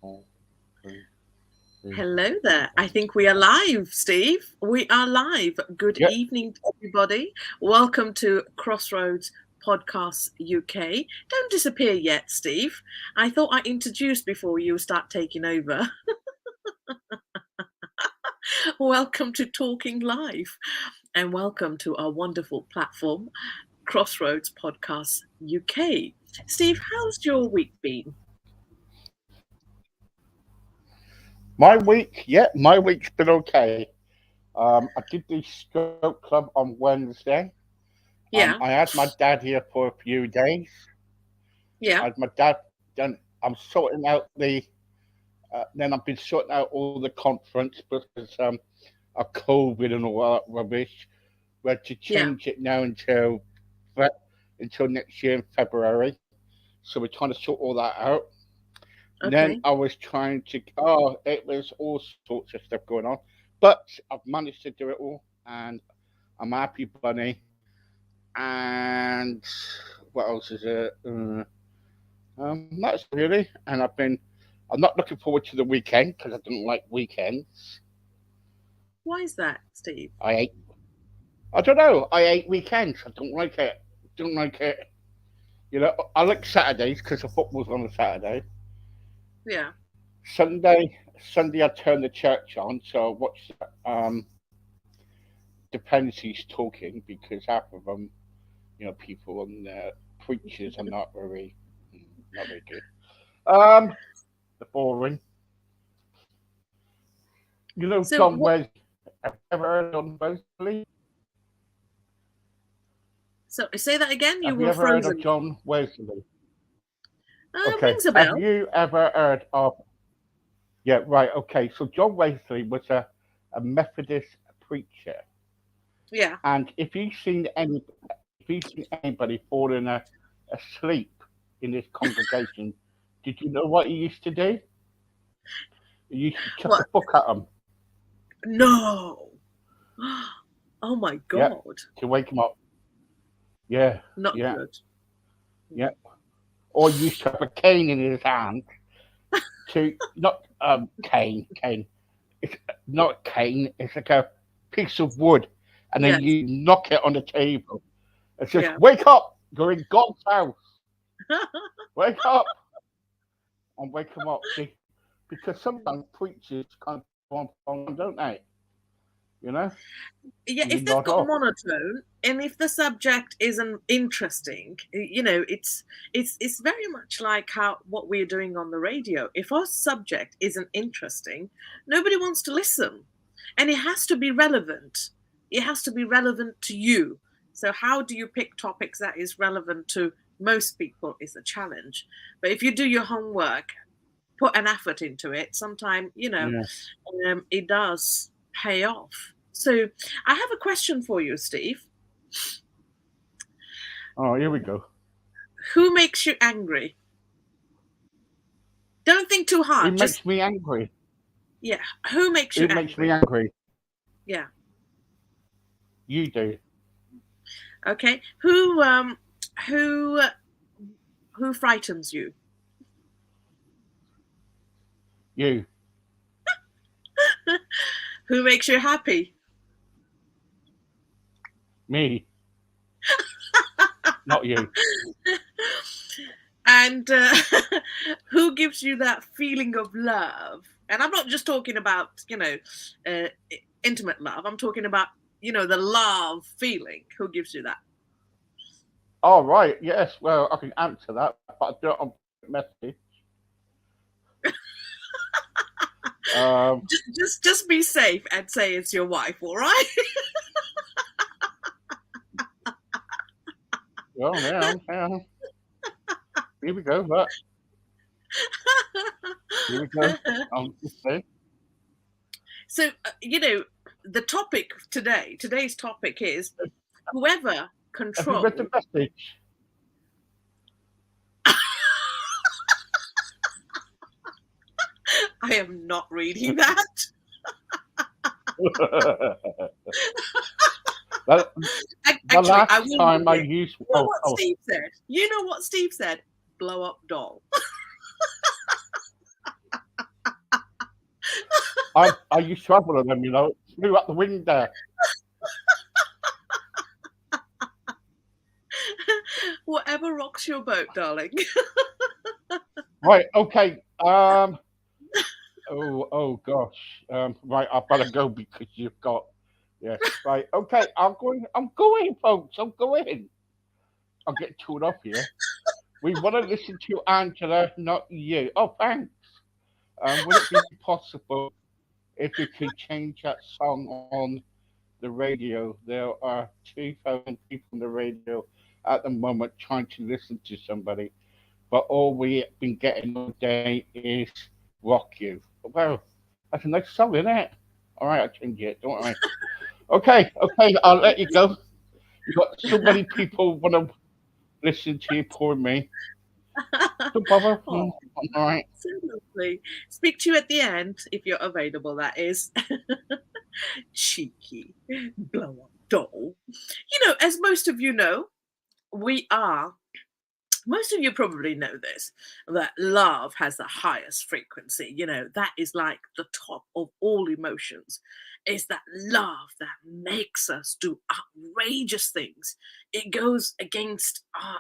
Four, three, two. Hello there. I think we are live, Steve. We are live. Good Yeah, evening, everybody. Welcome to Crossroads Podcast UK. Don't disappear yet, Steve. I thought I introduced before you start taking over. Welcome to Talking Live and welcome to our wonderful platform, Crossroads Podcast UK. Steve, how's your week been? my week's been okay. I did the stroke club on Wednesday. Yeah, I had my dad here for a few days. yeah, I had my dad. Then I'm sorting out then I've been sorting out all the conference because of COVID and all that rubbish. We had to yeah. change it now until next year in February. So we're trying to sort all that out. Then Okay. I was trying to. Oh, it was all sorts of stuff going on, but I've managed to do it all, and I'm happy, bunny. And what else is it? That's really. And I'm not looking forward to the weekend because I don't like weekends. Why is that, Steve? I hate. I don't know. I hate weekends. I don't like it. Don't like it. I like Saturdays because the football's on a Saturday. Yeah. Sunday, I turn the church on, so I watch dependencies talking because half of them, people and preachers are not very good. Um, they're boring. So, John Wesley. Have you ever heard of John Wesley? so say that again. You Have you were ever heard of frozen. John Wesley? Okay. Rings a Have bell. you ever heard of? Yeah, right. Okay. So John Wesley was a Methodist preacher, Yeah. and if you've seen anybody falling asleep in this congregation, did you know what he used to do? He used to chuck a What? book at them, No. Oh my yeah, God. to wake them up. Yeah, Not yeah, good. yeah. Or he used to have a cane in his hand to not cane. It's not cane. It's like a piece of wood, and then Yes. you knock it on the table. It says, Yeah. "Wake up! You're in God's house. Wake up!" And wake them up. See, because sometimes preachers kind of go on, don't they? You know, Yeah. and you If they've nod got off. monotone and if the subject isn't interesting, it's very much like how what we're doing on the radio. If our subject isn't interesting, nobody wants to listen, and it has to be relevant. It has to be relevant to you. So how do you pick topics that is relevant to most people is a challenge. But if you do your homework, put an effort into it, sometimes Yeah. it does pay off. So I have a question for you, Steve. Oh, here we go. Who makes you angry? Don't think too It hard. Just makes me angry. yeah. Who makes you It makes me angry? angry. Yeah. You do. Okay. Who frightens you? You. Who makes you happy? Me. Not you. And who gives you that feeling of love? And I'm not just talking about uh, intimate love. I'm talking about the love feeling. Who gives you that? Oh, right. Yes. Well, I can answer that, but I do it on message. Um. Just be safe and say it's your wife. All right. Well, yeah. Here we go. But here we go. Just say. So the topic today's topic is whoever Have you read control. the message? I am not reading that. the, the Actually, I last will time read I it. used. You know Oh, what oh. Steve said? You know what Steve said? Blow up doll. I used to have one of them, flew out the window. Whatever rocks your boat, darling. Right, okay. Oh gosh. Right, I better go because you've got. Yes, right. Okay, I'm going, folks. I'm going. I'll get tuned up here. We want to listen to Angela, not you. Oh, thanks. Would it be possible if you could change that song on the radio? There are 2,000 people on the radio at the moment trying to listen to somebody, but all we've been getting all day is Rock You. Well, that's a nice song, isn't it? All right, I'll change it. Don't worry. Okay, I'll let you go. You got so many people want to listen to you, poor me. Don't bother. Oh, All right. so lovely. Speak to you at the end if you're available, that is. Cheeky blow up doll. As most of you know, we are most of you probably know this, that love has the highest frequency. That is like the top of all emotions. Is that love that makes us do outrageous things. It goes against our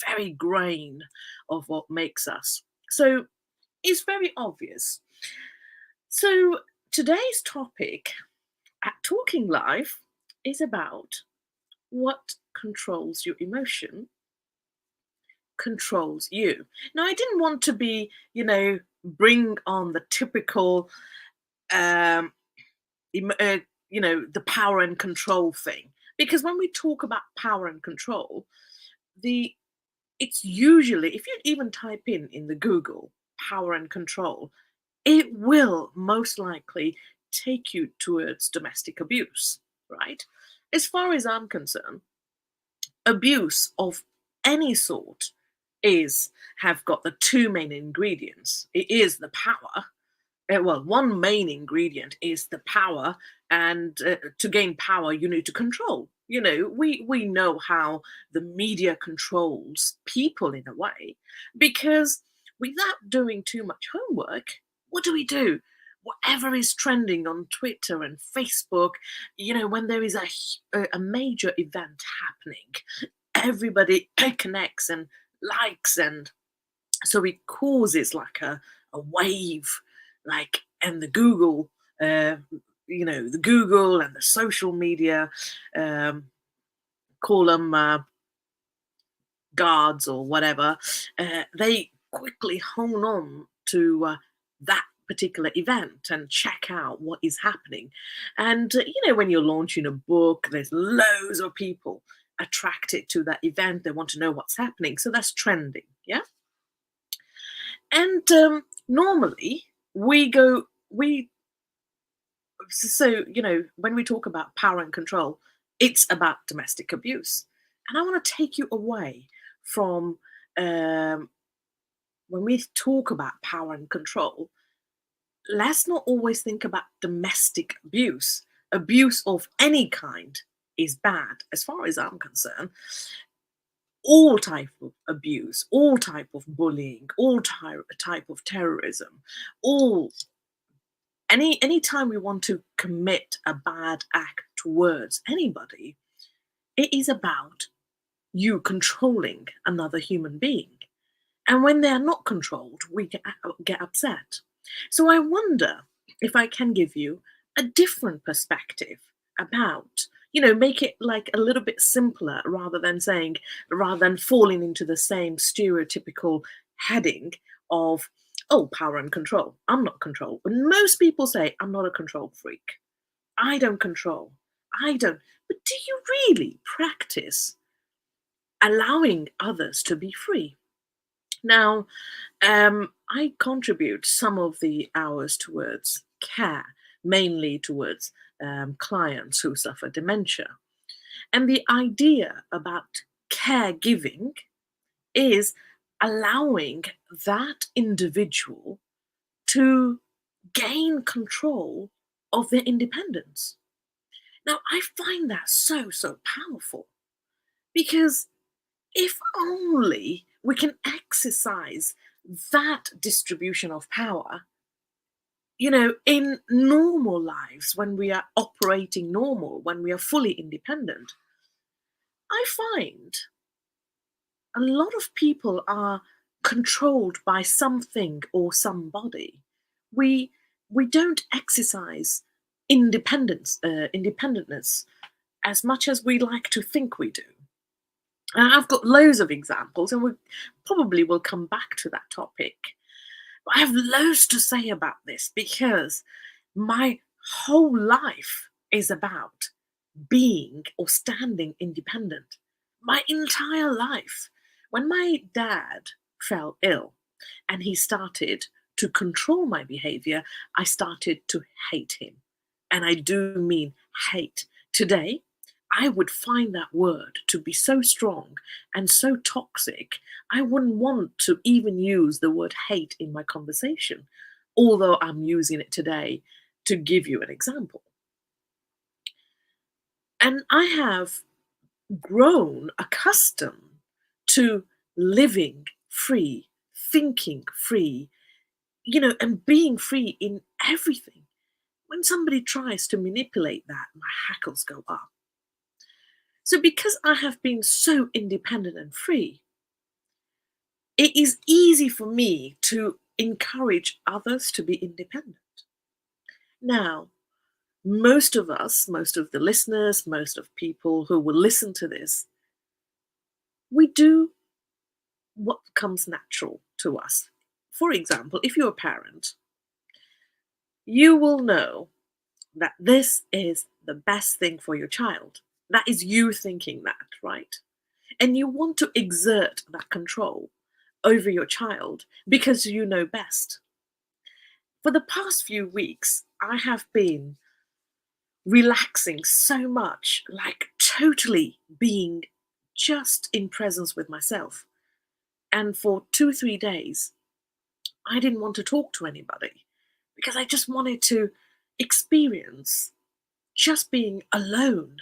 very grain of what makes us. So it's very obvious. So today's topic at Talking Life is about what controls your emotion controls you. Now, I didn't want to be, bring on the typical, um, the power and control thing, because when we talk about power and control, the it's usually, if you even type in the Google power and control, it will most likely take you towards domestic abuse, right? As far as I'm concerned, abuse of any sort is have got the two main ingredients. It is the power. Well, one main ingredient is the power, and to gain power, you need to control. We know how the media controls people in a way, because without doing too much homework, what do? Whatever is trending on Twitter and Facebook, when there is a major event happening, everybody connects and likes, and so it causes like a wave, like, and the Google, the Google and the social media, um, call them guards or whatever, they quickly hone on to that particular event and check out what is happening. And when you're launching a book, there's loads of people attracted to that event. They want to know what's happening, so that's trending. Yeah. And normally we so when we talk about power and control, it's about domestic abuse. And I want to take you away from, um, when we talk about power and control, let's not always think about domestic abuse. Abuse of any kind is bad as far as I'm concerned. All type of abuse, all type of bullying, all type of terrorism, all any time we want to commit a bad act towards anybody, it is about you controlling another human being. And when they are not controlled, we get upset. So I wonder if I can give you a different perspective about, make it like a little bit simpler, rather than falling into the same stereotypical heading of, oh, power and control. I'm not control. But most people say, I'm not a control freak. I don't control. I don't. But do you really practice allowing others to be free? Now, I contribute some of the hours towards care, mainly towards clients who suffer dementia. And the idea about caregiving is allowing that individual to gain control of their independence. Now, I find that so, so powerful, because if only we can exercise that distribution of power, in normal lives, when we are operating normal, when we are fully independent, I find a lot of people are controlled by something or somebody. We we don't exercise independentness as much as we like to think we do. And I've got loads of examples, and we probably will come back to that topic. But I have loads to say about this because my whole life is about being or standing independent. My entire life. When my dad fell ill and he started to control my behavior, I started to hate him. And I do mean hate. Today, I would find that word to be so strong and so toxic, I wouldn't want to even use the word hate in my conversation, although I'm using it today to give you an example. And I have grown accustomed to living free, thinking free, and being free in everything. When somebody tries to manipulate that, my hackles go up. So, because I have been so independent and free, it is easy for me to encourage others to be independent. Now, most of us, most of the listeners, most of people who will listen to this, we do what comes natural to us. For example, if you're a parent, you will know that this is the best thing for your child. That is you thinking that, right? And you want to exert that control over your child because you know best. For the past few weeks, I have been relaxing so much, like totally being just in presence with myself. And for 2, 3 days, I didn't want to talk to anybody because I just wanted to experience just being alone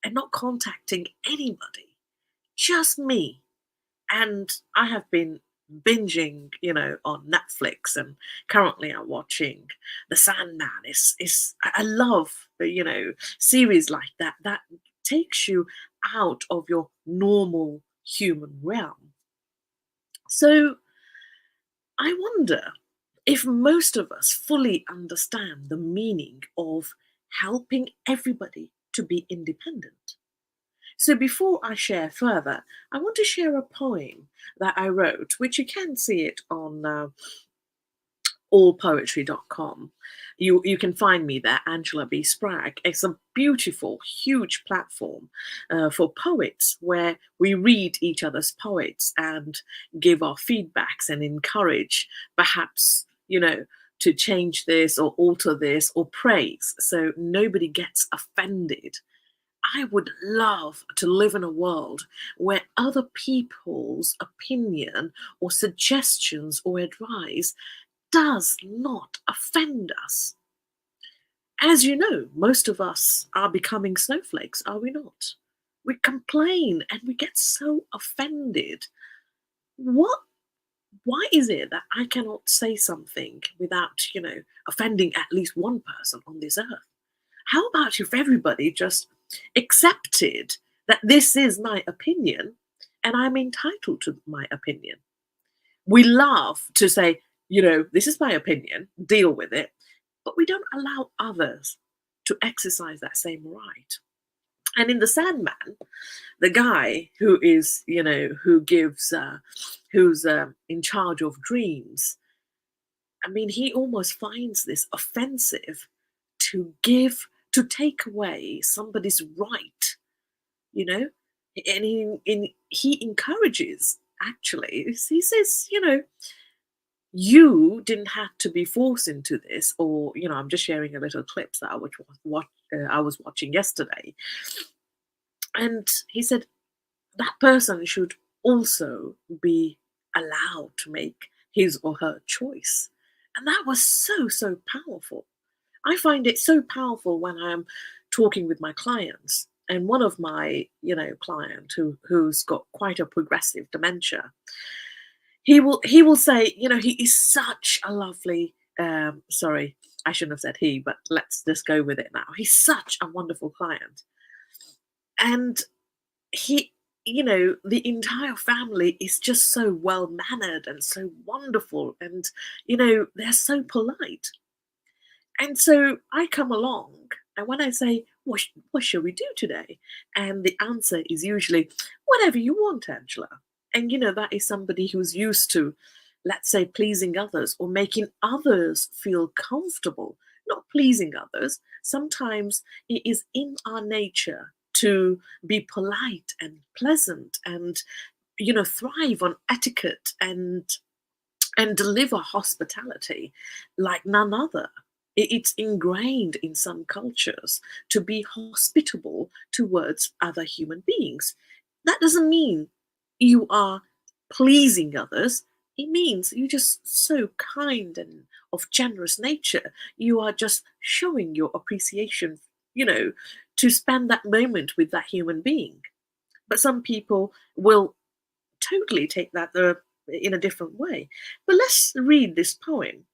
and not contacting anybody, just me. And I have been binging, on Netflix, and currently I'm watching The Sandman. I love, series like that that takes you out of your normal human realm. So I wonder if most of us fully understand the meaning of helping everybody to be independent. So before I share further, I want to share a poem that I wrote, which you can see it on allpoetry.com. You can find me there, Angela B. Spragg. It's a beautiful, huge platform for poets where we read each other's poets and give our feedbacks and encourage perhaps, to change this or alter this or praise so nobody gets offended. I would love to live in a world where other people's opinion or suggestions or advice does not offend us. As you know, most of us are becoming snowflakes, are we not? We complain and we get so offended. What? Why is it that I cannot say something without, offending at least one person on this earth? How about if everybody just accepted that this is my opinion and I'm entitled to my opinion? We love to say, this is my opinion, deal with it, but we don't allow others to exercise that same right. And in The Sandman, the guy who is, who's in charge of dreams, I mean, he almost finds this offensive to take away somebody's right, and he encourages, actually, he says, you didn't have to be forced into this, or I'm just sharing a little clips that I was watching yesterday, and he said that person should also be allowed to make his or her choice, and that was so powerful. I find it so powerful when I am talking with my clients, and one of my client who's got quite a progressive dementia, he will say, he is such a lovely sorry, I shouldn't have said he, but let's just go with it now. He's such a wonderful client. And he, the entire family is just so well mannered and so wonderful. And, they're so polite. And so I come along, and when I say, what shall we do today? And the answer is usually, whatever you want, Angela. And, that is somebody who's used to, let's say, pleasing others or making others feel comfortable, not pleasing others. Sometimes it is in our nature to be polite and pleasant and, thrive on etiquette and deliver hospitality like none other. It's ingrained in some cultures to be hospitable towards other human beings. That doesn't mean you are pleasing others. It means you're just so kind and of generous nature. You are just showing your appreciation, to spend that moment with that human being. But some people will totally take that in a different way. But let's read this poem.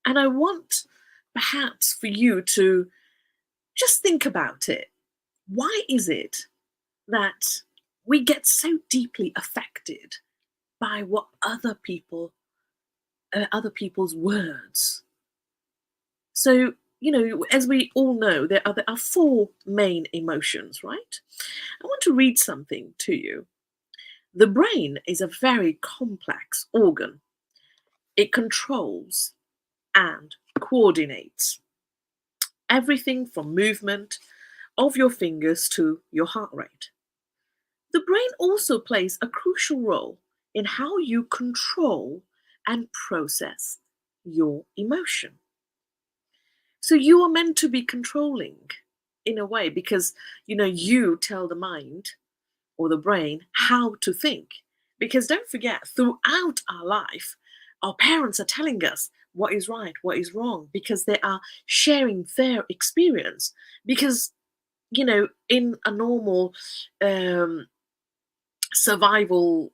And I want perhaps for you to just think about it. Why is it that we get so deeply affected by what other people's words? So, as we all know, there are four main emotions, right? I want to read something to you. The brain is a very complex organ. It controls and coordinates everything from movement of your fingers to your heart rate. The brain also plays a crucial role in how you control and process your emotion. So you are meant to be controlling in a way because you tell the mind or the brain how to think. Because don't forget, throughout our life, our parents are telling us what is right, what is wrong, because they are sharing their experience. Because, in a normal survival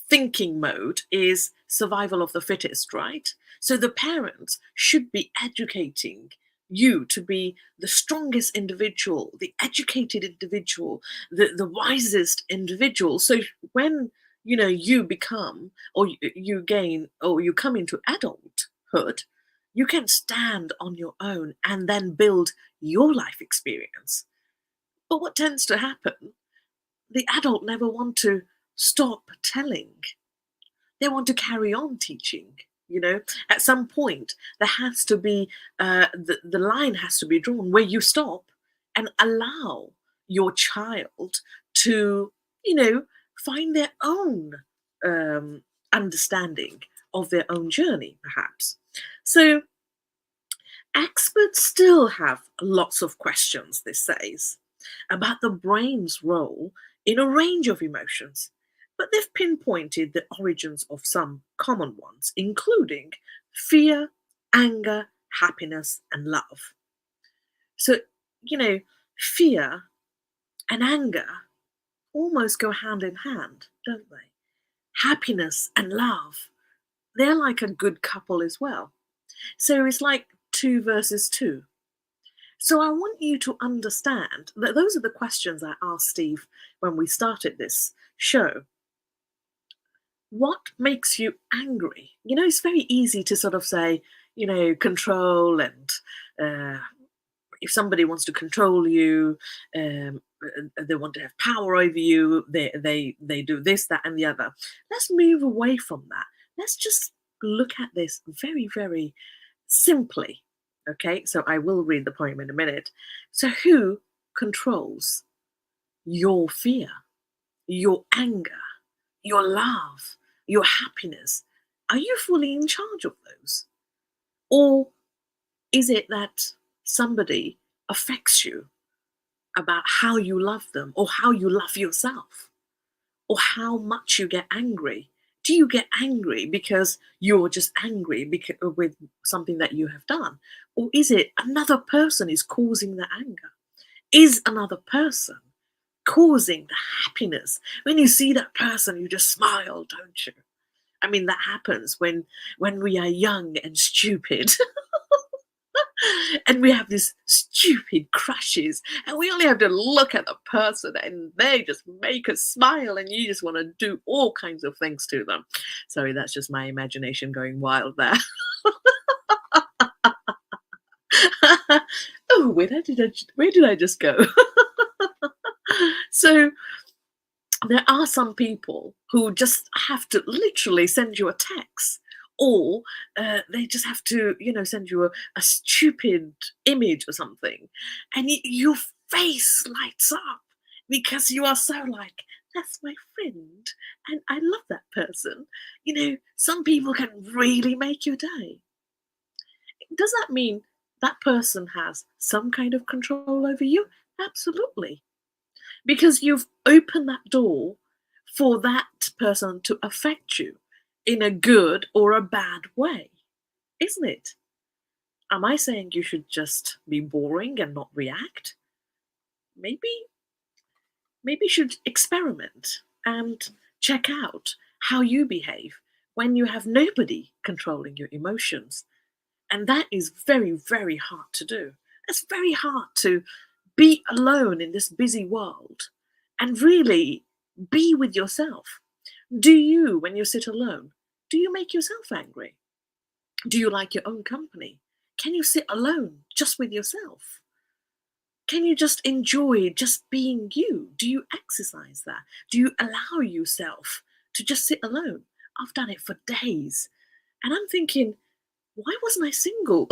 thinking mode is survival of the fittest, right? So the parents should be educating you to be the strongest individual, the educated individual, the wisest individual. So when you become or you gain or you come into adulthood, you can stand on your own and then build your life experience. But what tends to happen, the adult never want to stop telling. They want to carry on teaching. At some point there has to be the line has to be drawn where you stop and allow your child to find their own understanding of their own journey, perhaps. So experts still have lots of questions, this says, about the brain's role in a range of emotions, but they've pinpointed the origins of some common ones, including fear, anger, happiness, and love. So, fear and anger almost go hand in hand, don't they? Happiness and love, they're like a good couple as well. So it's like 2 versus 2. So I want you to understand that those are the questions I asked Steve when we started this show. What makes you angry? It's very easy to sort of say, control and if somebody wants to control you, they want to have power over you, they do this, that, and the other. Let's move away from that. Let's just look at this very, very simply. Okay, so I will read the poem in a minute. So who controls your fear, your anger, your love, your happiness? Are you fully in charge of those? Or is it that somebody affects you about how you love them or how you love yourself or how much you get angry? Do you get angry because you're just angry with something that you have done? Or is it another person is causing the anger? Is another person causing the happiness? When you see that person, you just smile, don't you? I mean, that happens when we are young and stupid. And we have these stupid crushes, and we only have to look at the person and they just make us smile, and you just want to do all kinds of things to them. Sorry, that's just my imagination going wild there. Oh, where did I just go? So there are some people who just have to literally send you a text, or they just have to, send you a stupid image or something, and your face lights up because you are so like, that's my friend, and I love that person. Some people can really make your day. Does that mean that person has some kind of control over you? Absolutely, because you've opened that door for that person to affect you in a good or a bad way, isn't it? Am I saying you should just be boring and not react? Maybe you should experiment and check out how you behave when you have nobody controlling your emotions. And that is very, very hard to do. It's very hard to be alone in this busy world and really be with yourself. Do you, when you sit alone, do you make yourself angry? Do you like your own company? Can you sit alone just with yourself? Can you just enjoy just being you? Do you exercise that? Do you allow yourself to just sit alone? I've done it for days. And I'm thinking, why wasn't I single?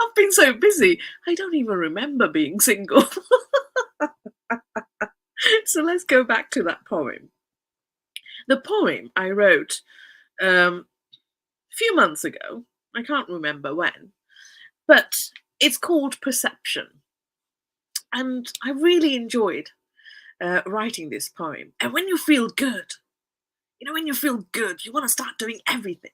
I've been so busy, I don't even remember being single. So let's go back to that poem. The poem I wrote a few months ago. I can't remember when, but it's called Perception. And I really enjoyed writing this poem. And when you feel good, when you feel good, you want to start doing everything.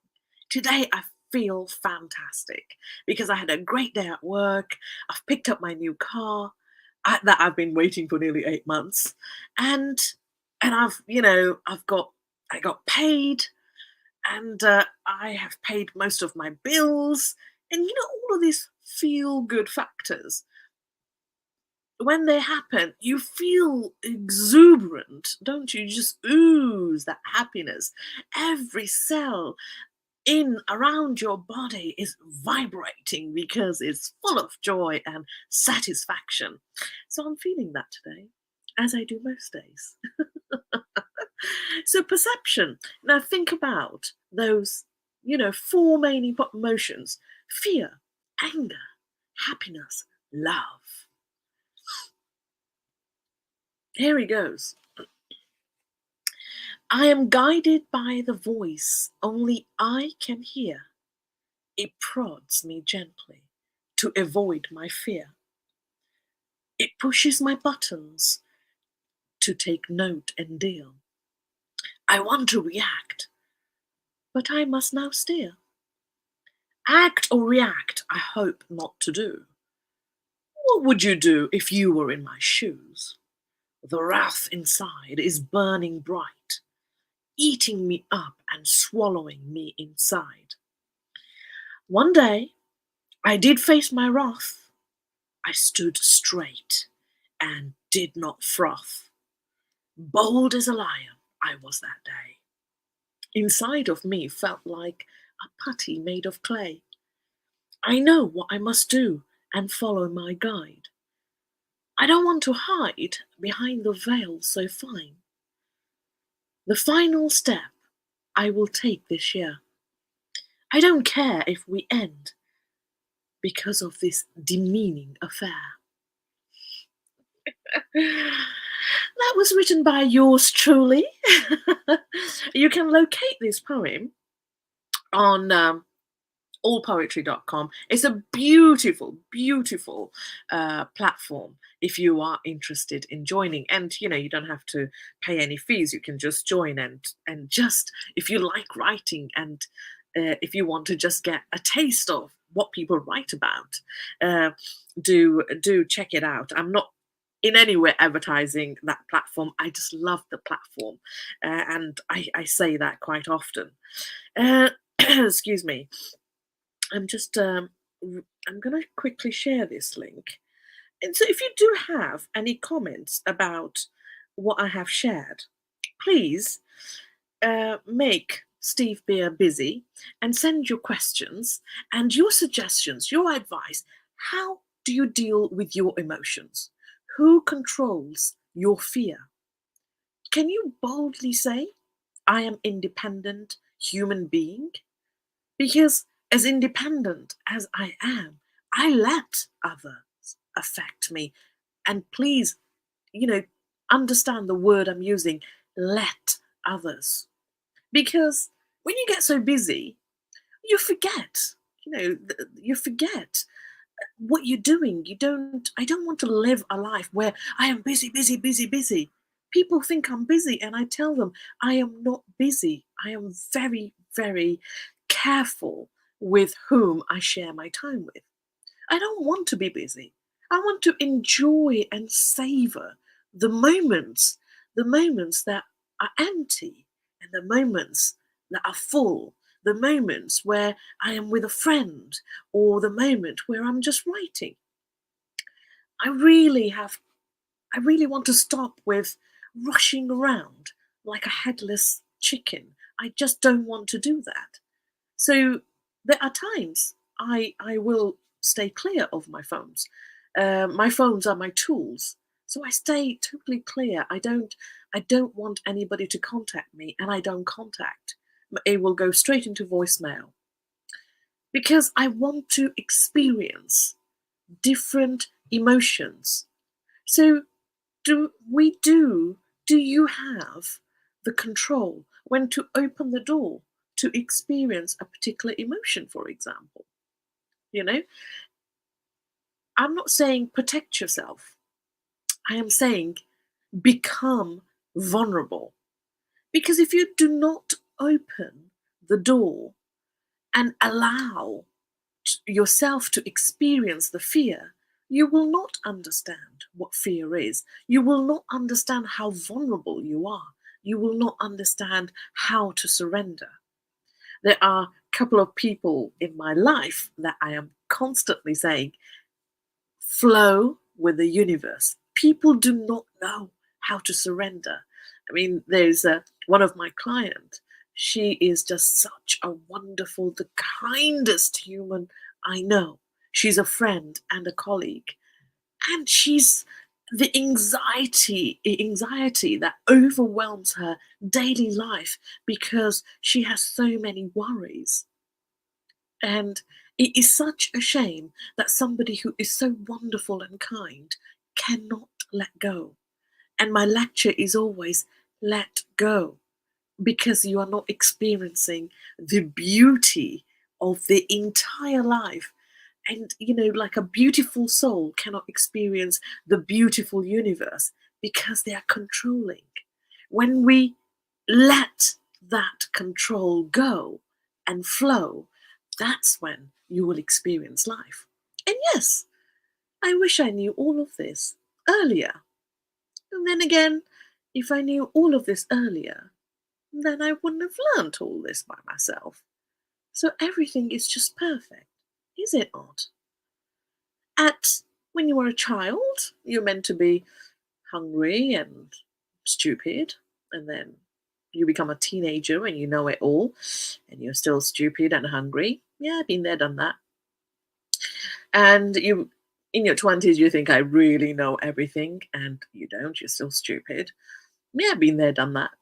Today, I feel fantastic because I had a great day at work. I've picked up my new car that I've been waiting for nearly 8 months, and I got paid, and I have paid most of my bills, and all of these feel good factors. When they happen, you feel exuberant, don't you? You just ooze that happiness. Every cell in around your body is vibrating because it's full of joy and satisfaction. So I'm feeling that today, as I do most days. So perception. Now think about those, four main emotions: fear, anger, happiness, love. Here he goes. I am guided by the voice only I can hear. It prods me gently to avoid my fear. It pushes my buttons to take note and deal. I want to react, but I must now steer. Act or react, I hope not to do. What would you do if you were in my shoes? The wrath inside is burning bright, eating me up and swallowing me inside. One day, I did face my wrath. I stood straight and did not froth. Bold as a lion, I was that day. Inside of me felt like a putty made of clay. I know what I must do and follow my guide. I don't want to hide behind the veil so fine. The final step I will take this year. I don't care if we end because of this demeaning affair. That was written by yours truly. You can locate this poem on allpoetry.com. It's a beautiful, beautiful platform if you are interested in joining. And you don't have to pay any fees. You can just join and just, if you like writing, and if you want to just get a taste of what people write about, do check it out. I'm not in any way advertising that platform. I just love the platform, and I say that quite often. Excuse me. I'm just I'm going to quickly share this link. And so, if you do have any comments about what I have shared, please make Steve Beer busy and send your questions and your suggestions, your advice. How do you deal with your emotions? Who controls your fear? Can you boldly say, I am independent human being? Because as independent as I am, I let others affect me. And please, you know, understand the word I'm using, let others. Because when you get so busy, you forget, you forget what you're doing. I don't want to live a life where I am busy, busy, busy, busy. People think I'm busy, and I tell them I am not busy. I am very, very careful with whom I share my time with. I don't want to be busy. I want to enjoy and savor the moments that are empty, and the moments that are full, the moments where I am with a friend, or the moment where I'm just writing. I really have, I really want to stop with rushing around like a headless chicken. I just don't want to do that. So there are times I will stay clear of my phones. My phones are my tools, so I stay totally clear. I don't want anybody to contact me, and I don't contact. It will go straight into voicemail because I want to experience different emotions. So do you have the control when to open the door to experience a particular emotion, for example? You know, I'm not saying protect yourself. I am saying become vulnerable. Because if you do not open the door and allow yourself to experience the fear, you will not understand what fear is. You will not understand how vulnerable you are. You will not understand how to surrender. There are a couple of people in my life that I am constantly saying, flow with the universe. People do not know how to surrender. I mean, there's one of my clients. She is just such a wonderful, the kindest human I know. She's a friend and a colleague, and she's the anxiety that overwhelms her daily life because she has so many worries. And it is such a shame that somebody who is so wonderful and kind cannot let go. And my lecture is always let go, because you are not experiencing the beauty of the entire life. And, like a beautiful soul cannot experience the beautiful universe because they are controlling. When we let that control go and flow, that's when you will experience life. And yes, I wish I knew all of this earlier. And then again, if I knew all of this earlier, then I wouldn't have learnt all this by myself. So everything is just perfect, is it not? When you were a child, you're meant to be hungry and stupid, and then you become a teenager and you know it all, and you're still stupid and hungry. Yeah, I've been there, done that. And you, in your 20s, you think I really know everything, and you don't. You're still stupid. Yeah, I've been there, done that.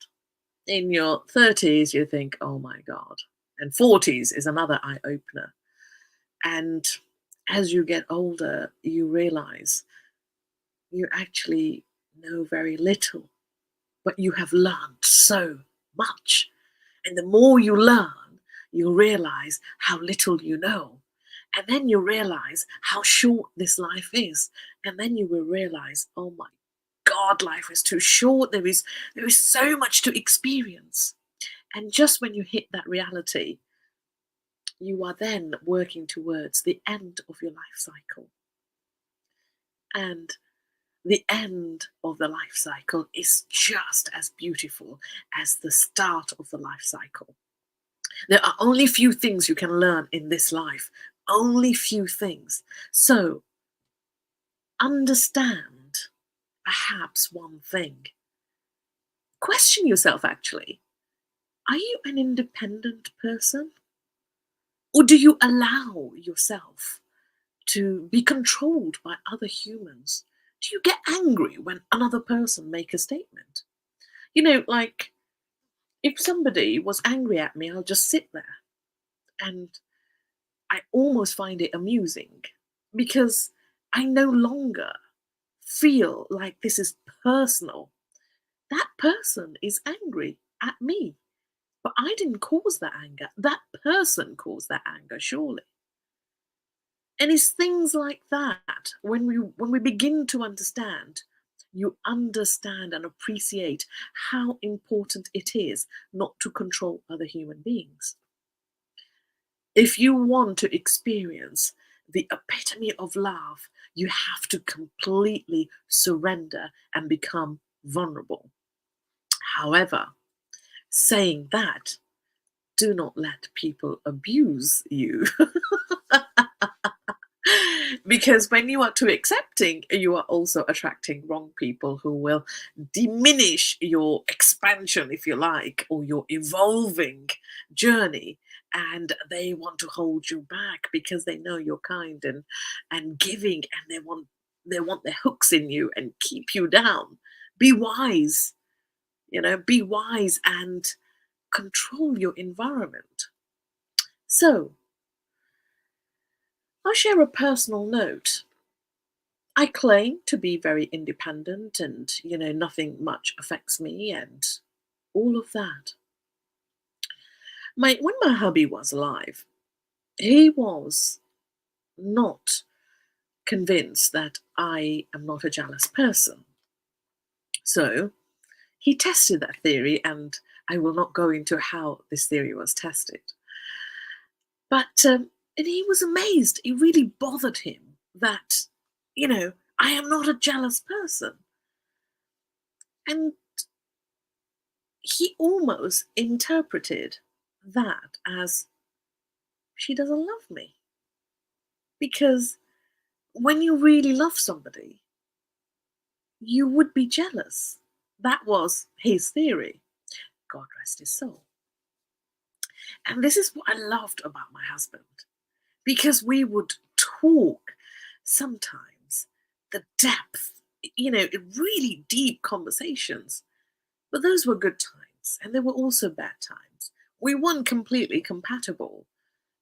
In your 30s, you think, oh my God. And 40s is another eye opener. And as you get older, you realize you actually know very little, but you have learned so much. And the more you learn, you realize how little you know. And then you realize how short this life is. And then you will realize, oh my God, life is too short. There is so much to experience. And just when you hit that reality, you are then working towards the end of your life cycle. And the end of the life cycle is just as beautiful as the start of the life cycle. There are only few things you can learn in this life, only few things. So understand perhaps one thing. Question yourself actually. Are you an independent person? Or do you allow yourself to be controlled by other humans? Do you get angry when another person make a statement? Like if somebody was angry at me, I'll just sit there and I almost find it amusing because I no longer feel like this is personal. That person is angry at me, but I didn't cause that anger. That person caused that anger, surely. And it's things like that when we begin to understand, you understand and appreciate how important it is not to control other human beings. If you want to experience the epitome of love, you have to completely surrender and become vulnerable. However, saying that, do not let people abuse you. Because when you are too accepting, you are also attracting wrong people who will diminish your expansion, if you like, or your evolving journey. And they want to hold you back because they know you're kind and giving, and they want their hooks in you and keep you down. Be wise, be wise and control your environment. So, I'll share a personal note. I claim to be very independent and, nothing much affects me and all of that. When my hubby was alive, he was not convinced that I am not a jealous person. So he tested that theory, and I will not go into how this theory was tested. But and he was amazed. It really bothered him that, I am not a jealous person. And he almost interpreted that as she doesn't love me. Because when you really love somebody, you would be jealous. That was his theory. God rest his soul. And this is what I loved about my husband, because we would talk sometimes the depth, really deep conversations. But those were good times, and there were also bad times. We weren't completely compatible,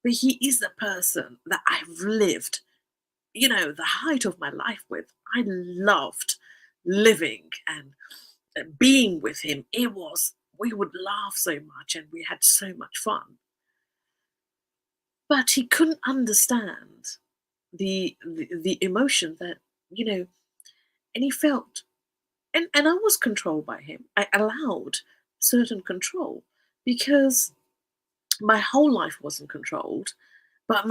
but he is the person that I've lived, the height of my life with. I loved living and being with him. We would laugh so much and we had so much fun. But he couldn't understand the emotion that, and he felt, and I was controlled by him. I allowed certain control because my whole life wasn't controlled, but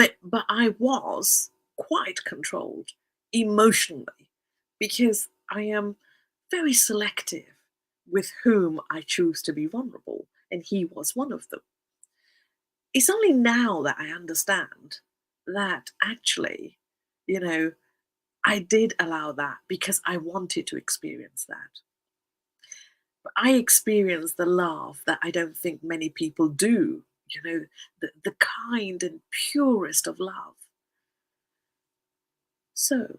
I was quite controlled emotionally because I am very selective with whom I choose to be vulnerable, and he was one of them. It's only now that I understand that actually, I did allow that because I wanted to experience that. But I experienced the love that I don't think many people do, the kind and purest of love. So,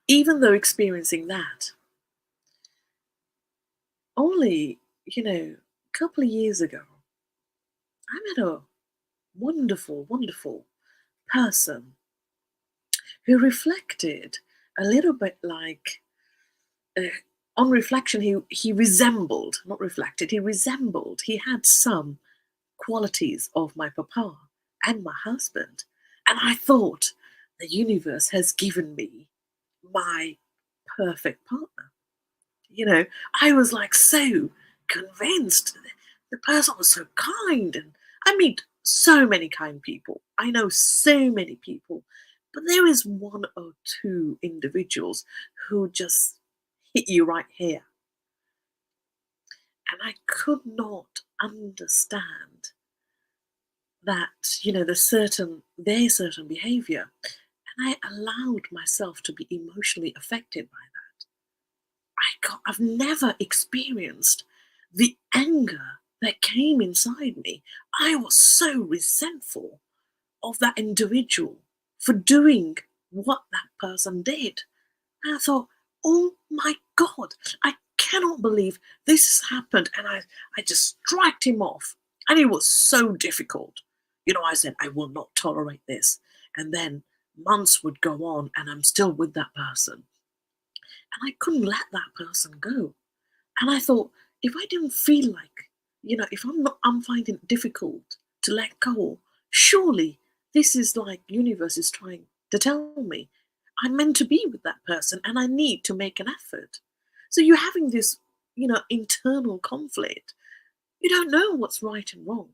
even though experiencing that, only, a couple of years ago, I met a wonderful, wonderful person who reflected a little bit like, on reflection, he resembled, not reflected, he resembled, he had some qualities of my papa and my husband. And I thought, the universe has given me my perfect partner. I was like so convinced. The person was so kind, and I meet so many kind people. I know so many people, But there is one or two individuals who just hit you right here. And I could not understand that, their certain behavior. And I allowed myself to be emotionally affected by that. I've never experienced the anger that came inside me. I was so resentful of that individual for doing what that person did. And I thought, oh my God, I cannot believe this has happened. And I just struck him off. And it was so difficult. I said, I will not tolerate this. And then months would go on and I'm still with that person. And I couldn't let that person go. And I thought, if I don't feel like, if I'm finding it difficult to let go, surely this is like universe is trying to tell me I'm meant to be with that person and I need to make an effort. So you're having this, internal conflict. You don't know what's right and wrong.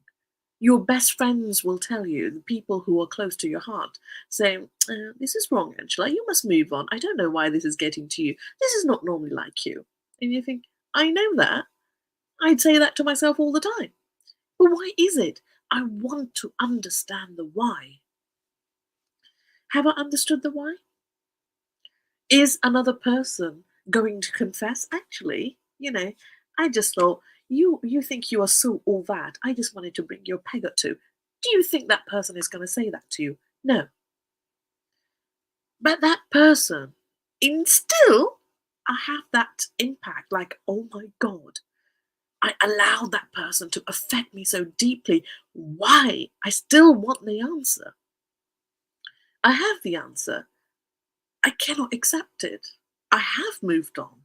Your best friends will tell you, the people who are close to your heart, saying, this is wrong, Angela. You must move on. I don't know why this is getting to you. This is not normally like you. And you think, I know that. I'd say that to myself all the time. But why is it? I want to understand the why. Have I understood the why? Is another person going to confess? Actually, I just thought, you think you are so all that. I just wanted to bring your peg up to. Do you think that person is going to say that to you? No. But that person, still, I have that impact, like, oh my God, I allowed that person to affect me so deeply. Why? I still want the answer. I have the answer. I cannot accept it. I have moved on.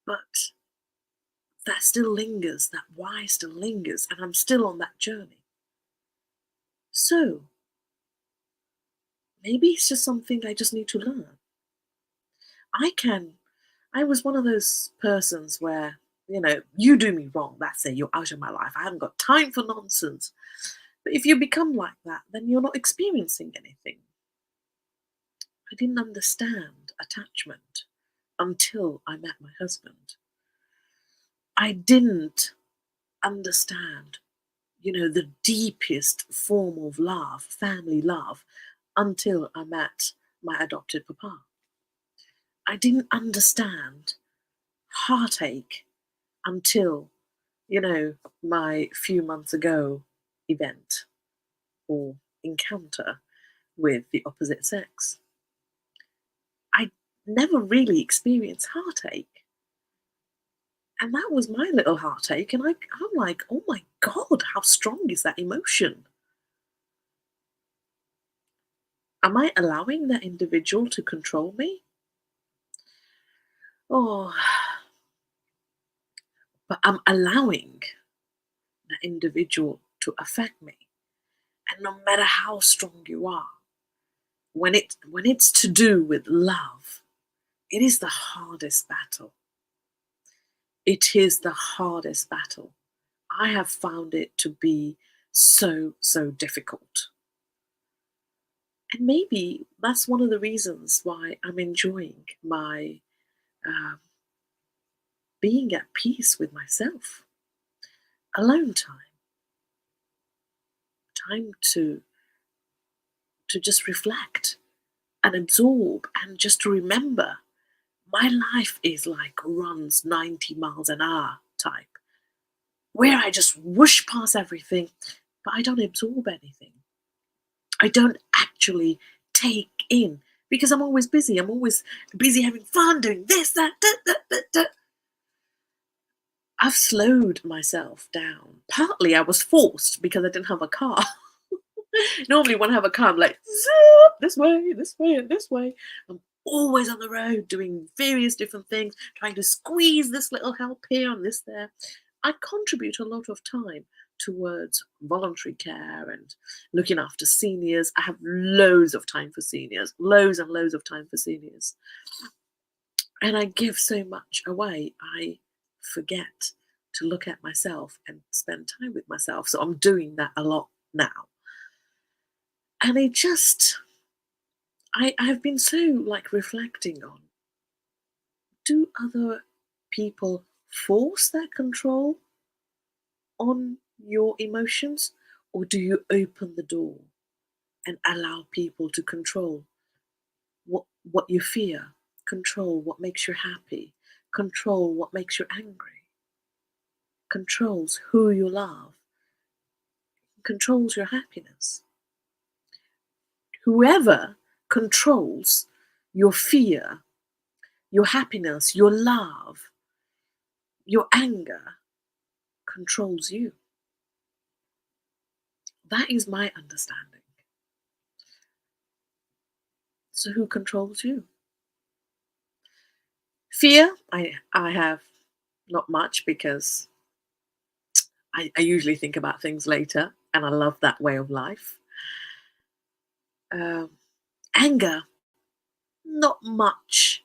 But that still lingers, that why still lingers, and I'm still on that journey. So, maybe it's just something I just need to learn. I was one of those persons where, you do me wrong, that's it, you're out of my life. I haven't got time for nonsense. But if you become like that, then you're not experiencing anything. I didn't understand attachment until I met my husband. I didn't understand, the deepest form of love, family love, until I met my adopted papa. I didn't understand heartache until, my few months ago event or encounter with the opposite sex. I never really experienced heartache. And that was my little heartache. And I'm like, oh my God, how strong is that emotion? Am I allowing that individual to control me? Oh, but I'm allowing that individual to affect me. And no matter how strong you are, when it's to do with love, it is the hardest battle. It is the hardest battle. I have found it to be so, so difficult. And maybe that's one of the reasons why I'm enjoying my being at peace with myself. Alone time to just reflect and absorb and just to remember my life is like runs 90 miles an hour type, where I just whoosh past everything, but I don't absorb anything. I don't actually take in because I'm always busy. I'm always busy having fun, doing this, that, that. I've slowed myself down. Partly I was forced because I didn't have a car. Normally when I have a car, I'm like, zoop, this way, and this way. I'm always on the road doing various different things, trying to squeeze this little help here and this there. I contribute a lot of time towards voluntary care and looking after seniors. I have loads of time for seniors, loads and loads of time for seniors. And I give so much away, I forget to look at myself and spend time with myself. So I'm doing that a lot now. And it just I have been so like reflecting on, do other people force their control on your emotions, or do you open the door and allow people to control what you fear, control what makes you happy, control what makes you angry, controls who you love, controls your happiness? Whoever controls your fear, your happiness, your love, your anger, controls you. That is my understanding. So who controls you? Fear, I have not much, because I usually think about things later, and I love that way of life. Um, Anger, not much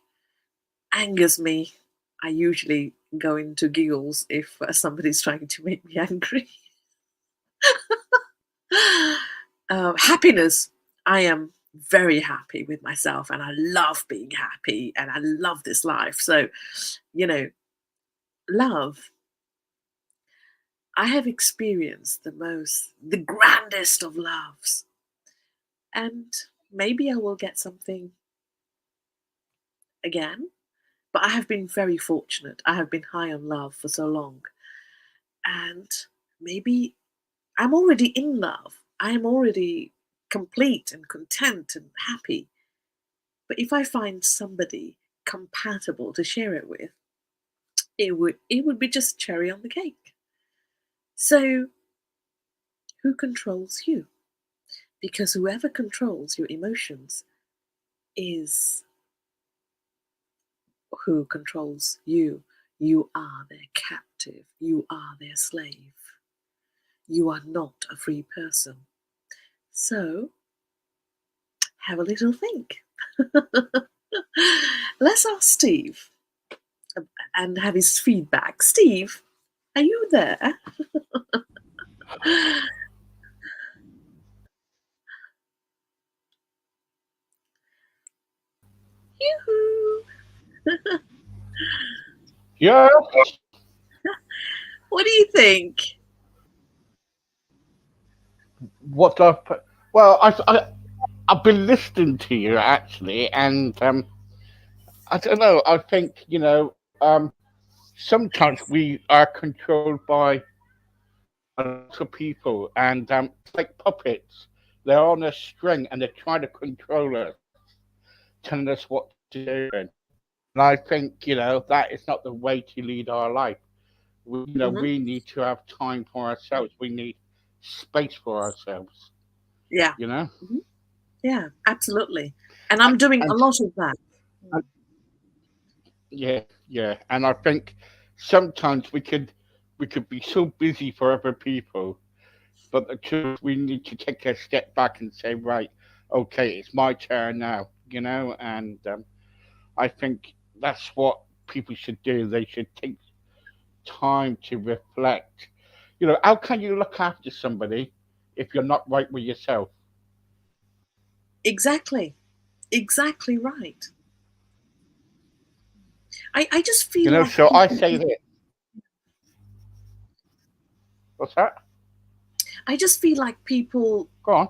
angers me. I usually go into giggles if somebody's trying to make me angry. Happiness, I am very happy with myself, and I love being happy, and I love this life. So, you know, love, I have experienced the grandest of loves. And maybe I will get something again, but I have been very fortunate. I have been high on love for so long. And maybe I'm already in love. I am already complete and content and happy. But if I find somebody compatible to share it with, it would be just cherry on the cake. So who controls you? Because whoever controls your emotions is who controls you. You are their captive. You are their slave. You are not a free person. So have a little think. Let's ask Steve and have his feedback. Steve, are you there? Yoo-hoo. Yeah. What do you think? What up? Well, I've been listening to you actually, and I don't know. I think sometimes we are controlled by a lot of people, and it's like puppets. They're on a string, and they're trying to control us, telling us what to do. And I think that is not the way to lead our life. Hmm. We need to have time for ourselves. We need space for ourselves. Yeah. You know, Mhm. Yeah, absolutely. And I'm doing a and, lot of that. and yeah, yeah. And I think sometimes we could be so busy for other people, but the truth, we need to take a step back and say, right, okay, it's my turn now. And I think that's what people should do. They should take time to reflect. How can you look after somebody if you're not right with yourself? Exactly. Exactly right. I just feel like So I people, say this. What's that? I just feel like Go on.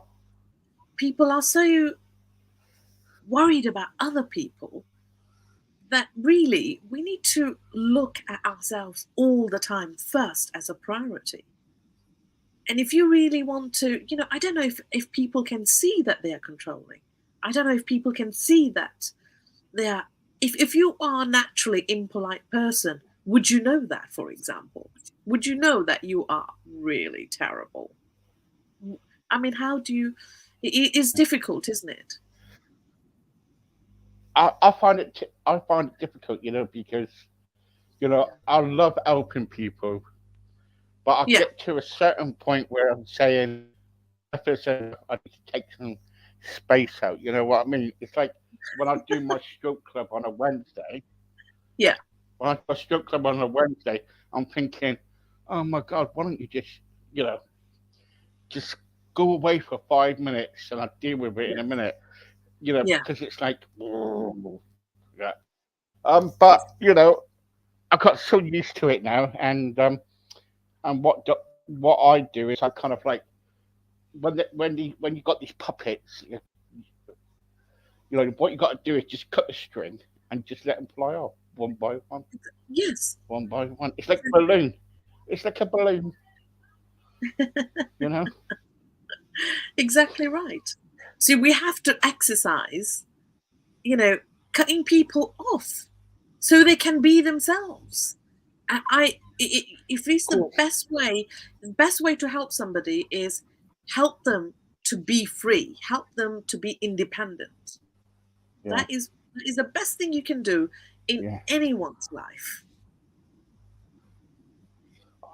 people are so worried about other people that really we need to look at ourselves all the time first as a priority. And if you really want to, I don't know if people can see that they are controlling. I don't know if people can see that they are, if you are naturally impolite person, would you know that, for example? Would you know that you are really terrible? I mean, how do you, it is difficult, isn't it? I find it difficult, because I love helping people, but I Yeah. get to a certain point where I'm saying, enough is enough. I need to take some space out. You know what I mean? It's like when I do my stroke club on a Wednesday. Yeah. When I do a stroke club on a Wednesday, I'm thinking, oh my God, why don't you you know, just go away for 5 minutes and I'll deal with it Yeah. in a minute. Yeah. because it's like, yeah. But I got so used to it now, and what I do is I kind of like when you got these puppets, what you got to do is just cut the string and just let them fly off one by one, Yes. one by one. It's like a balloon. It's like a balloon, you know. Exactly right. So we have to exercise, cutting people off so they can be themselves. If it's Of course. the best way to help somebody is help them to be free, help them to be independent. Yeah. That is the best thing you can do in Yeah. anyone's life.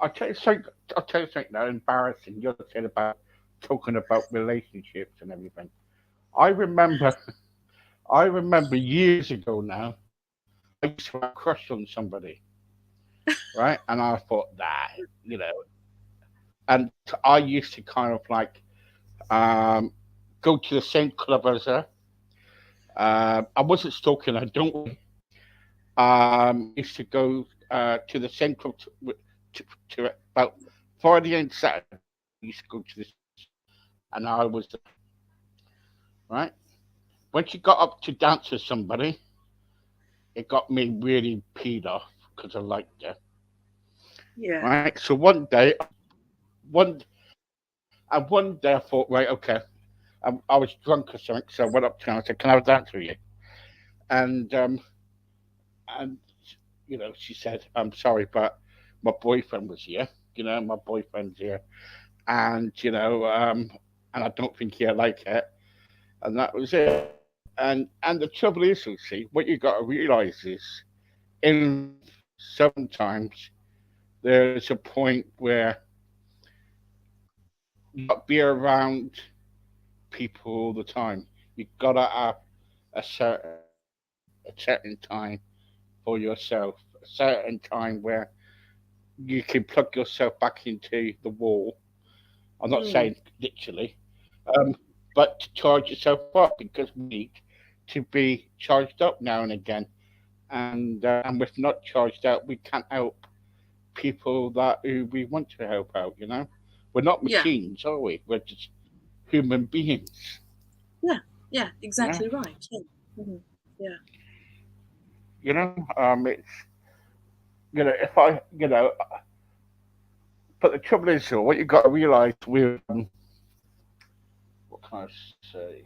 I'll tell you something. I'll tell you something now. Embarrassing. You're saying about talking about relationships and everything. I remember. I remember years ago now. I used to have a crush on somebody, right? And I thought that, you know, and I used to kind of like um, go to the same club as her. I wasn't stalking her, don't worry. Used to go to the same club to about Friday and Saturday. I used to go to this, and I was right. When she got up to dance with somebody, it got me really peed off because I liked her. Yeah. Right. So one day I thought, right, okay. I was drunk or something, so I went up to her and I said, "Can I have a dance with you?" And she said, "I'm sorry, but my boyfriend was here. My boyfriend's here, and and I don't think he'll like it." And that was it. And the trouble is, you see, what you got to realize is, in life, sometimes there's a point where you got to be around people all the time. You gotta have a certain time for yourself, a certain time where you can plug yourself back into the wall. I'm not Mm. saying literally, um, but to charge yourself up because we need to be charged up now and again. And if not charged up, we can't help people that who we want to help out. We're not Yeah. machines, are we? We're just human beings. Yeah. Yeah. Yeah, Exactly right. Yeah. Mhm. Yeah. it's if I but the trouble is, though, what you got to realize with what can I say?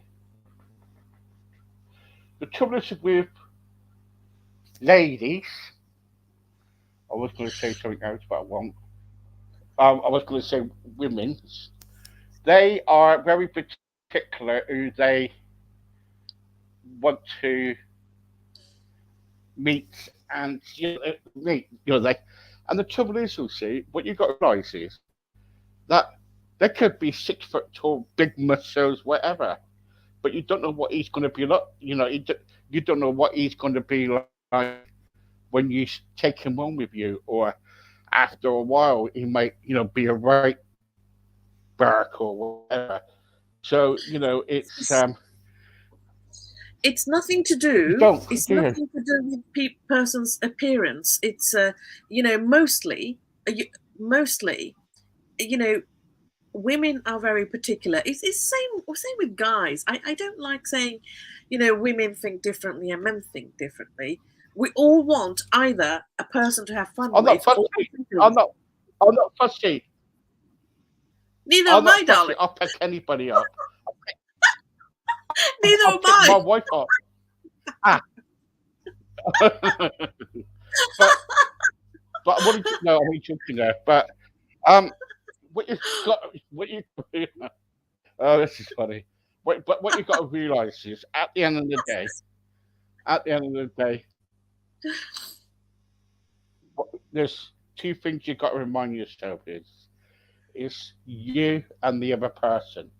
The trouble is with ladies. I was going to say something else, but I won't. I was going to say women's. They are very particular who they want to meet and meet. And the trouble is, you see, what you got to realize is that they could be 6 foot tall, big muscles, whatever, but you don't know what he's going to be like. You don't know what he's going to be like when you take him home with you, or after a while, he might, be a right bark or whatever. So it's It's nothing to you do. don't, It's do you? nothing to do with person's appearance. It's mostly, mostly, you know, women are very particular. It's same with guys. I don't like saying, women think differently and men think differently. We all want either a person to have fun I'm not with or fussy. nothing to I'm do. not. I'm not fussy. Neither I'm am I, not fussy. darling. I'll pick anybody up. Neither I'll am pick I. my wife up. Ah. but but what did you know? I'm joking there. But um, what you got? What you? Oh, this is funny. What you got to realize is, at the end of the day, there's two things you got to remind yourself is it's you and the other person.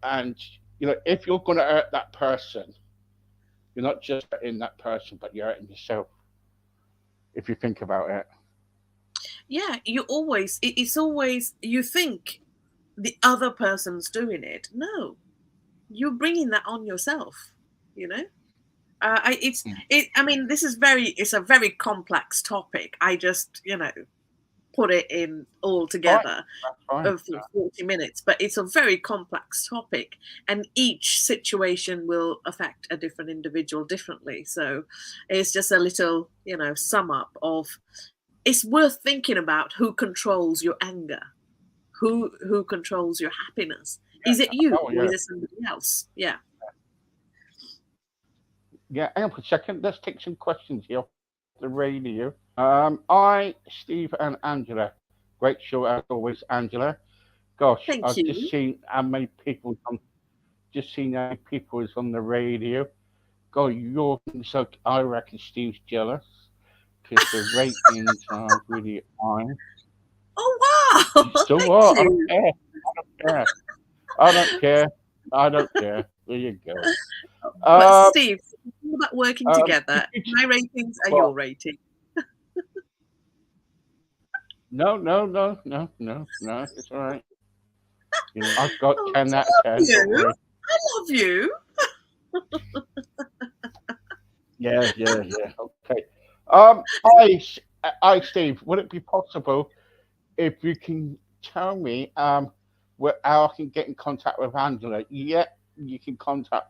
And if you're going to hurt that person, you're not just hurting that person, but you're hurting yourself. If you think about it. Yeah, it's always you think the other person's doing it. No, you're bringing that on yourself, you know. I mean, it's a very complex topic. I just, put it in all Fine, together that's fine. for 40 minutes, but it's a very complex topic, and each situation will affect a different individual differently. So it's just a little, sum up of, it's worth thinking about who controls your anger, who controls your happiness. Is it you, Oh, or yeah. is it somebody else? Yeah. Yeah, hang on for a second. Let's take some questions here off the radio. Steve and Angela. Great show as always, Angela. Gosh, Thank I've just you. seen how many people is on the radio. God, you're so I reckon Steve's jealous because the ratings are really high. Oh wow. So Thank what? I don't you. care. Yeah. I don't care. I don't care. There you go. But Uh, Steve, it's all about working together. if you, My ratings are your well, rating. no, no, no, no, no, no. It's all right. I've got Oh, 10 out of I love 10. Don't you. worry. I love you. Yeah, yeah, yeah. Okay. Um, I, Steve, would it be possible if you can tell me how I can get in contact with Angela? Yeah, you can contact.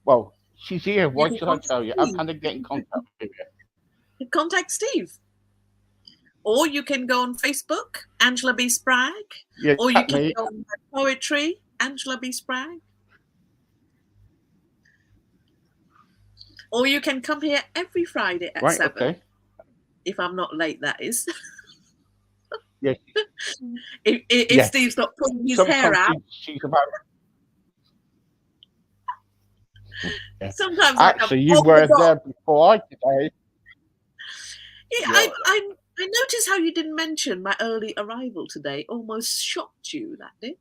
Well, she's here. You Why can should I contact tell you? How Steve. can I get in contact with you? You can contact Steve. Or you can go on Facebook, Angela B. Spragg. Yeah, Or you at can me. go on my poetry, Angela B. Spragg. Or you can come here every Friday at Right. 7. Okay. If I'm not late, that is. Yes. If Yes. Steve's not pulling his hair Sometimes out. she's about. Yeah. Sometimes like I'm Actually, you off the were dot. there before I today. Yeah, Yeah. I noticed how you didn't mention my early arrival today. Almost shocked you, that did.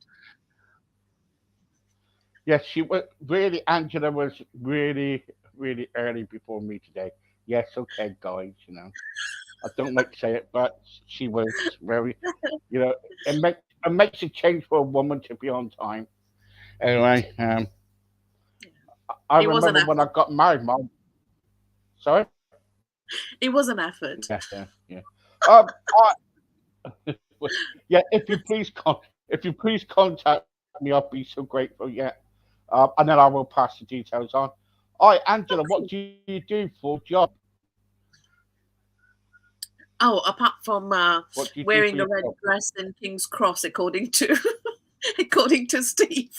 Yes, she was really. Angela was really, really early before me today. Yes, okay, guys. I don't like to say it, but she was very. You know, it makes a change for a woman to be on time. Anyway, I It was an remember when I effort. got married, Mom. Sorry. It was an effort. Yeah, yeah, yeah. Um, yeah. If you please contact me, I'll be so grateful. Yeah. And then I will pass the details on. All right, Angela, what Okay. do you do for a job? Oh, apart from What do you do for wearing a your red job? dress and King's Cross, according to according to Steve.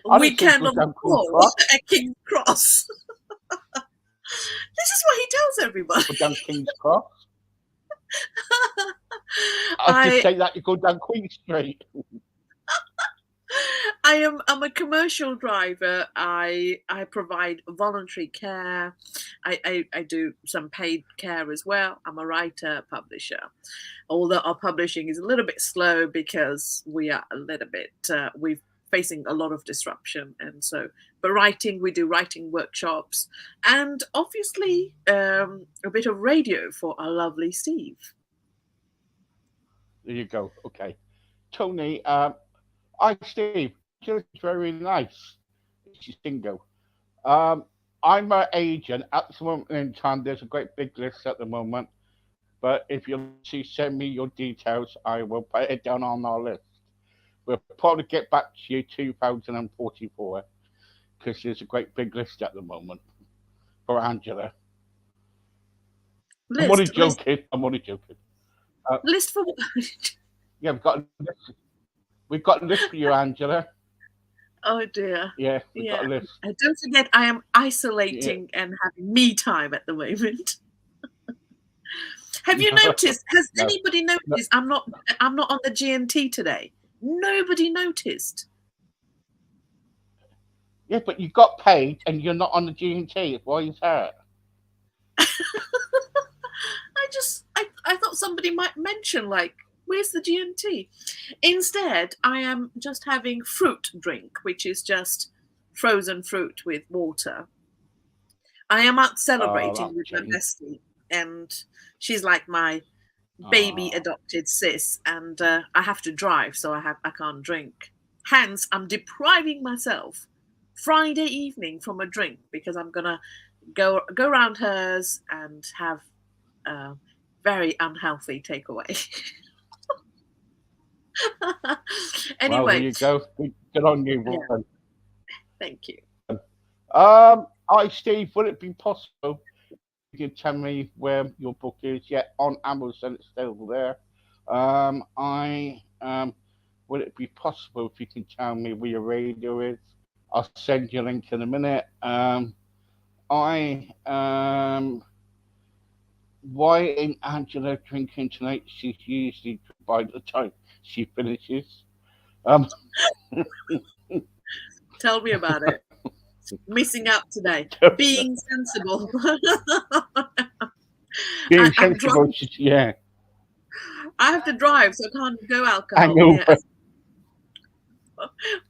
I didn't say Weekend go on the down Queen's call Cross. at King's Cross. This is what he tells everybody. Go down King's Cross. I was just I saying that you go down Queen Street. I'm a commercial driver. I provide voluntary care. I do some paid care as well. I'm a writer, publisher. Although our publishing is a little bit slow because we are a little bit we're facing a lot of disruption, and so but writing, we do writing workshops, and obviously a bit of radio for our lovely Steve. There you go. Okay. Tony, hi Steve. Angela's very nice. She's single. Um, I'm an agent at this moment in time. There's a great big list at the moment. But if you send me your details, I will put it down on our list. We'll probably get back to you 2044 because there's a great big list at the moment for Angela. I'm only List, list, joking. I'm only joking. Uh, list for. yeah, we've got a list for you, Angela. Oh dear. Yeah, we've got Yeah. a list. And don't forget, I am Yeah. isolating and having me time at the moment. Have you No, noticed? Has no, anybody no. noticed? I'm not on the GNT today. Nobody noticed. Yeah, but you got paid and you're not on the G&T. Why is that? I thought somebody might mention, like, where's the GNT? Instead, I am just having fruit drink, which is just frozen fruit with water. I am out Oh, celebrating that's with my changed. bestie, and she's like my baby Ah, adopted sis, and I have to drive, so I can't drink. Hence, I'm depriving myself Friday evening from a drink because I'm gonna go around hers and have a very unhealthy takeaway. well, there Anyway, you go. Good on you, yeah, woman. thank you. Hi, Steve. Would it be possible you could tell me where your book is? Yeah, on Amazon, it's still there. Would it be possible if you can tell me where your radio is? I'll send you a link in a minute. I Why ain't Angela drinking tonight? She's usually by the time she finishes. Um, Tell me about it. Missing out today. Being sensible. being I'm sensible, driving. yeah. I have to drive, so I can't go Hang alcohol. over. Yes.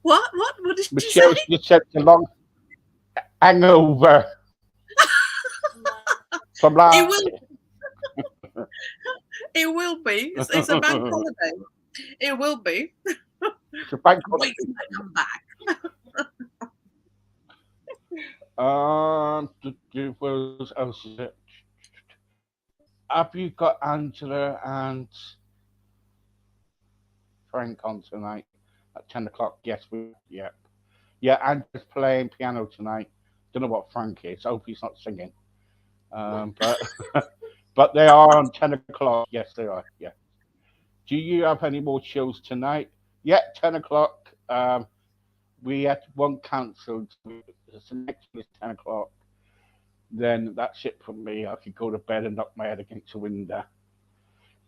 What? What? What did you say? Michelle's just said a long hangover from It last will. year. It will be. It's a bank holiday. It will be. It's a bank holiday. Wait till I come back. What else is it? Have you got Angela and Frank on tonight at 10 o'clock? Yes, yeah. Yeah, Angela's playing piano tonight. Don't know what Frank is. I hope he's not singing. But but they are on 10 o'clock. Yes, they are. Yeah. Do you have any more shows tonight? Yeah, 10 o'clock. We had one cancelled. The next one is 10 o'clock. Then that's it from me. I could go to bed and knock my head against the window.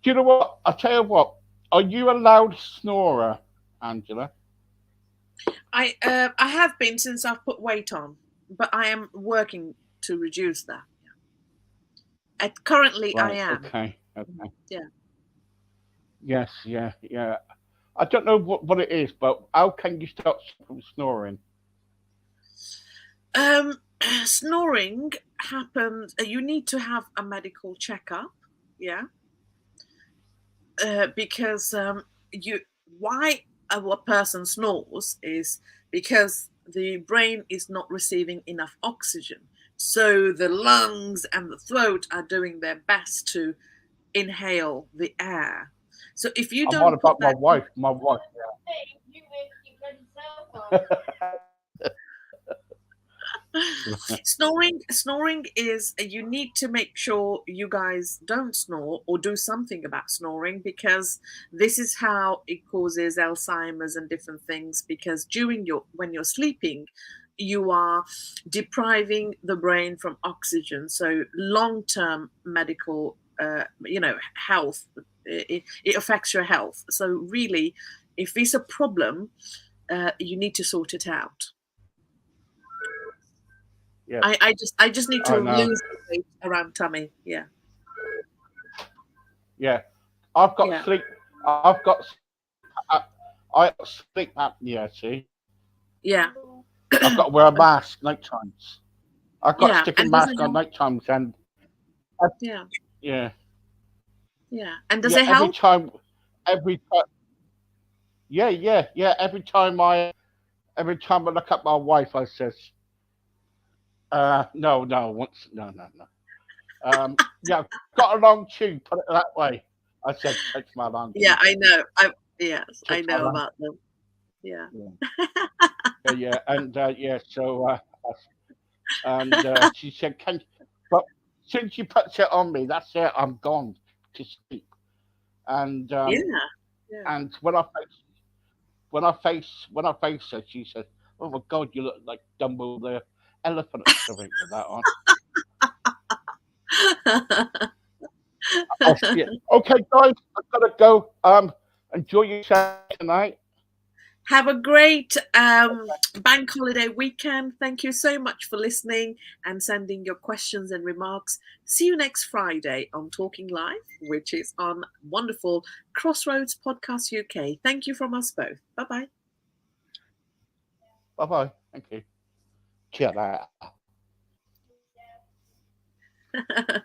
Do you know what? I'll tell you what. Are you a loud snorer, Angela? I have been since I've put weight on, but I am working to reduce that. Currently, I Right. am. Okay. Okay. Yeah. Yes. Yeah. Yeah. I don't know what it is, but how can you stop from snoring? Um, Snoring happens. You need to have a medical checkup. Yeah, because you why a person snores is because the brain is not receiving enough oxygen. So the lungs and the throat are doing their best to inhale the air. So if you I'm on don't put about my that wife. My wife. snoring is you need to make sure you guys don't snore or do something about snoring because this is how it causes Alzheimer's and different things because during your when you're sleeping you are depriving the brain from oxygen, so long-term medical health, it affects your health. So really, if it's a problem, you need to sort it out. Yes. I just need I to know. lose the weight around tummy. Yeah. Yeah. I've got Yeah. sleep. I've got. I, I got sleep apnea. See, Yeah. I've got to wear a mask night times. I've got to Yeah. stick a And does mask it on help? night times, and I, Yeah. yeah, Yeah. And does yeah. it help? Every time, yeah, yeah, yeah. Every time I look at my wife, I says, no, no, once, no, no, no. Yeah, got a long tube. Put it that way. I said, touch my long Yeah, tube, I baby. know. Yes, I Touch my know long. about them. Yeah. Yeah, yeah, yeah. And yeah, so and she said, "Can but since you put it on me, that's it. I'm gone to sleep." And Yeah. Yeah. when I face her, she said, "Oh my God, you look like Dumbo the elephant or something with that on." Oh shit. Okay, guys, I've got to go. Enjoy yourself tonight. Have a great bank holiday weekend. Thank you so much for listening and sending your questions and remarks. See you next Friday on Talking Live, which is on wonderful Crossroads Podcast UK. Thank you from us both. Bye Bye bye. Thank you. Cheer that. bye.